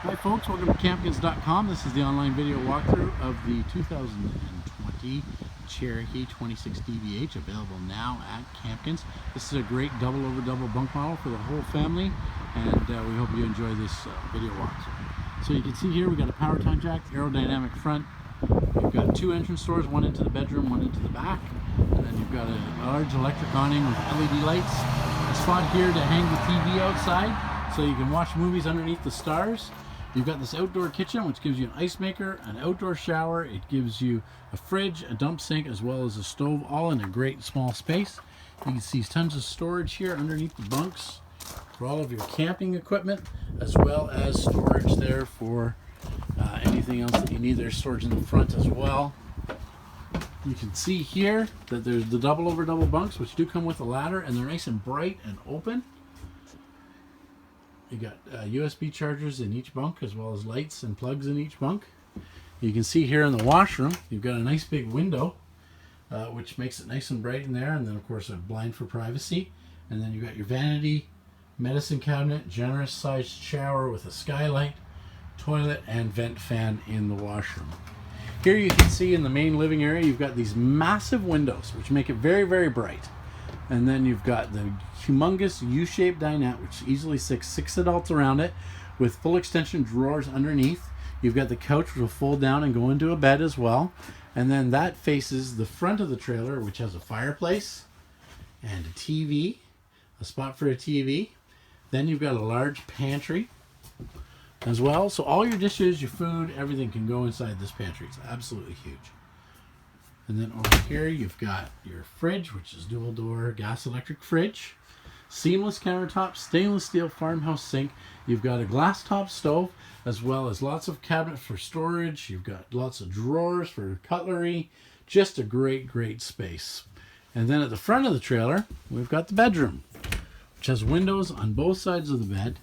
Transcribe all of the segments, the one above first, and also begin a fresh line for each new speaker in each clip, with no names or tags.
Hi folks, welcome to Campkins.com. This is the online video walkthrough of the 2020 Cherokee 264DBH, available now at Campkins. This is a great double over double bunk model for the whole family, and we hope you enjoy this video walkthrough. So you can see here we got a power tongue jack, aerodynamic front. You've got two entrance doors, one into the bedroom, one into the back, and then you've got a large electric awning with LED lights. A spot here to hang the TV outside so you can watch movies underneath the stars. You've got this outdoor kitchen, which gives you an ice maker, an outdoor shower. It gives you a fridge, a dump sink, as well as a stove, all in a great small space. You can see tons of storage here underneath the bunks for all of your camping equipment, as well as storage there for anything else that you need. There's storage in the front as well. You can see here that there's the double over double bunks, which do come with a ladder, and they're nice and bright and open. You got USB chargers in each bunk, as well as lights and plugs in each bunk. You can see here in the washroom, you've got a nice big window, which makes it nice and bright in there. And then, of course, a blind for privacy. And then you've got your vanity, medicine cabinet, generous sized shower with a skylight, toilet, and vent fan in the washroom. Here you can see in the main living area, you've got these massive windows, which make it very, very bright. And then you've got the humongous U-shaped dinette, which easily sits 6 adults around it, with full extension drawers underneath. You've got the couch, which will fold down and go into a bed as well. And then that faces the front of the trailer, which has a fireplace and a TV, a spot for a TV. Then you've got a large pantry as well. So all your dishes, your food, everything can go inside this pantry. It's absolutely huge. And then over here, you've got your fridge, which is dual door gas electric fridge, seamless countertop, stainless steel farmhouse sink. You've got a glass top stove, as well as lots of cabinets for storage. You've got lots of drawers for cutlery. Just a great, great space. And then at the front of the trailer, we've got the bedroom, which has windows on both sides of the bed.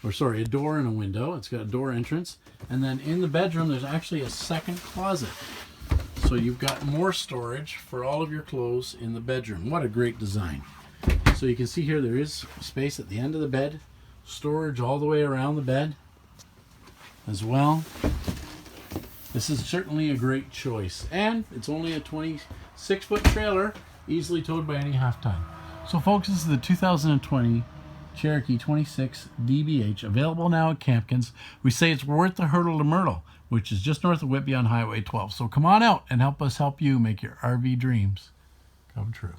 Or sorry, a door and a window. It's got a door entrance. And then in the bedroom, there's actually a second closet. So you've got more storage for all of your clothes in the bedroom. What a great design. So you can see here there is space at the end of the bed, storage all the way around the bed as well. This is certainly a great choice, and it's only a 26-foot trailer, easily towed by any half-ton. So folks, this is the 2020 Cherokee 264DBH, available now at Campkins. We say it's worth the hurdle to Myrtle, which is just north of Whitby on Highway 12. So come on out and help us help you make your RV dreams come true.